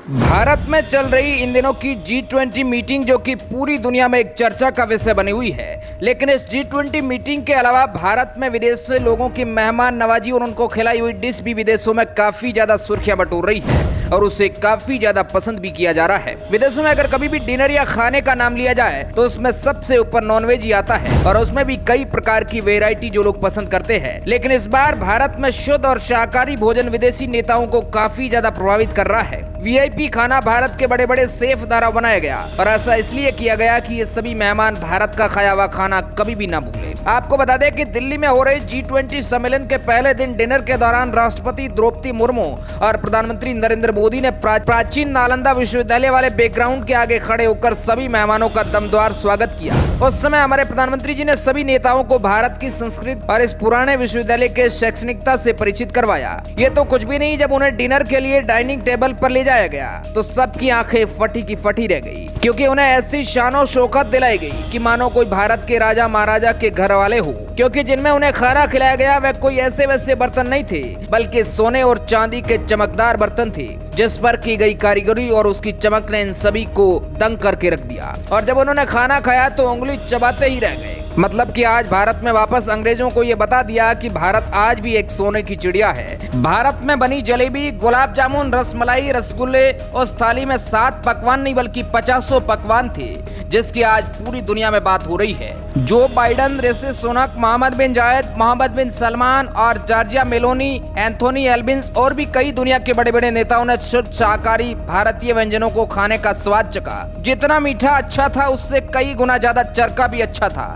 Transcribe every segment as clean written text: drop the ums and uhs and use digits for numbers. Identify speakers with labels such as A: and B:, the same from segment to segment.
A: भारत में चल रही इन दिनों की G20 मीटिंग जो कि पूरी दुनिया में एक चर्चा का विषय बनी हुई है। लेकिन इस G20 मीटिंग के अलावा भारत में विदेश से लोगों की मेहमान नवाजी और उनको खिलाई हुई डिश भी विदेशों में काफी ज्यादा सुर्खियां बटोर रही है और उसे काफी ज्यादा पसंद भी किया जा रहा है। विदेशों में अगर कभी भी डिनर या खाने का नाम लिया जाए तो उसमें सबसे ऊपर नॉनवेज ही आता है और उसमें भी कई प्रकार की वेराइटी जो लोग पसंद करते हैं। लेकिन इस बार भारत में शुद्ध और शाकाहारी भोजन विदेशी नेताओं को काफी ज्यादा प्रभावित कर रहा है। वीआईपी खाना भारत के बड़े बड़े शेफ द्वारा बनाया गया और ऐसा इसलिए किया गया कि ये सभी मेहमान भारत का खाया हुआ खाना कभी भी ना भूले। आपको बता दें कि दिल्ली में हो रहे G20 सम्मेलन के पहले दिन डिनर के दौरान राष्ट्रपति द्रौपदी मुर्मू और प्रधानमंत्री नरेंद्र मोदी ने प्राचीन नालंदा विश्वविद्यालय वाले बैकग्राउंड के आगे खड़े होकर सभी मेहमानों का दमदार स्वागत किया। उस समय हमारे प्रधानमंत्री जी ने सभी नेताओं को भारत की संस्कृति और इस पुराने विश्वविद्यालय के शैक्षणिकता से परिचित करवाया। ये तो कुछ भी नहीं, जब उन्हें डिनर के लिए डाइनिंग टेबल पर ले जाया गया तो सबकी आंखें फटी की फटी रह गई, क्योंकि उन्हें ऐसी शानो शौकत दिलाई गई कि मानो कोई भारत के राजा महाराजा के घर वाले हो। क्योंकि जिनमें उन्हें खाना खिलाया गया वह कोई ऐसे वैसे बर्तन नहीं थे, बल्कि सोने और चांदी के चमकदार बर्तन थे जिस पर की गई कारीगरी और उसकी चमक ने इन सभी को दंग करके रख दिया। और जब उन्होंने खाना खाया तो उंगली चबाते ही रह गए। मतलब कि आज भारत में वापस अंग्रेजों को ये बता दिया कि भारत आज भी एक सोने की चिड़िया है। भारत में बनी जलेबी, गुलाब जामुन, रसमलाई, रसगुल्ले उस थाली में 7 पकवान नहीं बल्कि 50 पकवान थे, जिसकी आज पूरी दुनिया में बात हो रही है। जो बाइडन, ऋषि सुनक, मोहम्मद बिन जायद, मोहम्मद बिन सलमान और जॉर्जिया मेलोनी, एंथोनी एल्बिन्स और भी कई दुनिया के बड़े बड़े नेताओं ने शुद्ध शाकाहारी भारतीय व्यंजनों को खाने का स्वाद चखा। जितना मीठा अच्छा था उससे कई गुना ज्यादा चरका भी अच्छा था।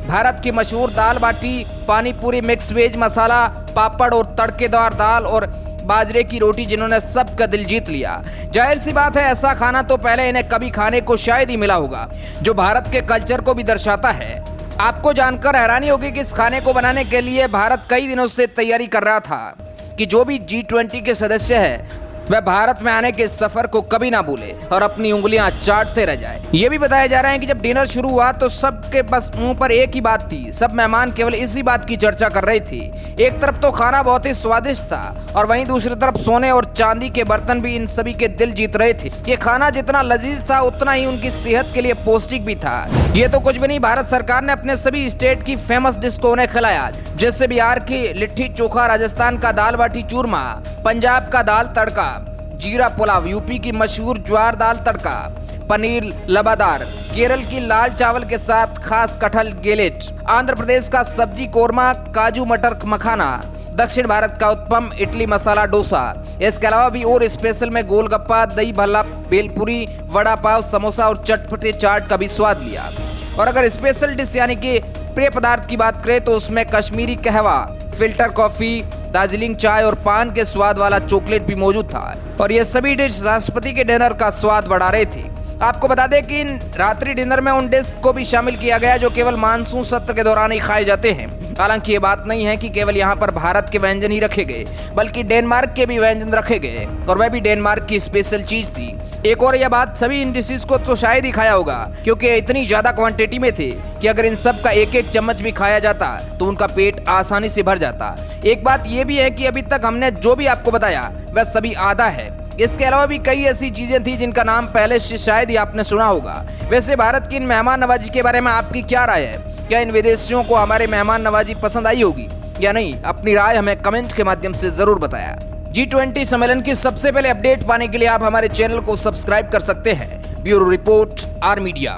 A: भारत की मशहूर दाल बाटी, पानी पूरी, मिक्स वेज मसाला, पापड़ और तड़केदार दाल और बाजरे की रोटी जिन्होंने सबका दिल जीत लिया। जाहिर सी बात है ऐसा खाना तो पहले इन्हें कभी खाने को शायद ही मिला होगा, जो भारत के कल्चर को भी दर्शाता है। आपको जानकर हैरानी होगी कि इस खाने को बनाने के लिए भारत कई दिनों से तैयारी कर रहा था कि जो भी G20 के सदस्य है वह भारत में आने के सफर को कभी ना भूले और अपनी उंगलियां चाटते रह जाए। ये भी बताया जा रहा है कि जब डिनर शुरू हुआ तो सबके बस मुंह पर एक ही बात थी, सब मेहमान केवल इसी बात की चर्चा कर रहे थे। एक तरफ तो खाना बहुत ही स्वादिष्ट था और वहीं दूसरी तरफ सोने और चांदी के बर्तन भी इन सभी के दिल जीत रहे थे। ये खाना जितना लजीज था उतना ही उनकी सेहत के लिए पौष्टिक भी था। ये तो कुछ भी नहीं, भारत सरकार ने अपने सभी स्टेट की फेमस डिश को उन्हें खिलाया, जैसे बिहार की लिट्टी चोखा, राजस्थान का दाल बाटी चूरमा, पंजाब का दाल तड़का, जीरा पुलाव, यूपी की मशहूर ज्वार दाल तड़का, पनीर लबादार, केरल की लाल चावल के साथ खास कटहल गेलेट, आंध्र प्रदेश का सब्जी कोरमा, काजू मटर मखाना, दक्षिण भारत का उत्पम, इडली मसाला डोसा। इसके अलावा भी और स्पेशल में गोलगप्पा, दही भल्ला, भेलपुरी, वड़ा पाव, समोसा और चटपटे चाट का भी स्वाद लिया। और अगर स्पेशल डिश यानी कि पेय पदार्थ की बात करें तो उसमें कश्मीरी कहवा, फिल्टर कॉफी, दार्जिलिंग चाय और पान के स्वाद वाला चॉकलेट भी मौजूद था। और ये सभी डिश राष्ट्रपति के डिनर का स्वाद बढ़ा रहे थे। आपको बता दें कि रात्रि डिनर में उन डिश को भी शामिल किया गया जो केवल मानसून सत्र के दौरान ही खाए जाते हैं। हालांकि ये बात नहीं है कि केवल यहाँ पर भारत के व्यंजन ही रखे गए, बल्कि डेनमार्क के भी व्यंजन रखे गए और वह भी डेनमार्क की स्पेशल चीज थी। एक और यह बात, सभी इन डिशेस को तो शायद ही खाया होगा क्योंकि इतनी ज्यादा क्वांटिटी में थे कि अगर इन सब का एक एक चम्मच भी खाया जाता तो उनका पेट आसानी से भर जाता। एक बात ये भी है कि अभी तक हमने जो भी आपको बताया वह सभी आधा है। इसके अलावा भी कई ऐसी चीजें थी जिनका नाम पहले से शायद ही आपने सुना होगा। वैसे भारत की इन मेहमान नवाजी के बारे में आपकी क्या राय है? क्या इन विदेशियों को हमारे मेहमान नवाजी पसंद आई होगी या नहीं? अपनी राय हमें कमेंट के माध्यम से जरूर बताया। G20 सम्मेलन की सबसे पहले अपडेट पाने के लिए आप हमारे चैनल को सब्सक्राइब कर सकते हैं। Bureau report, R media.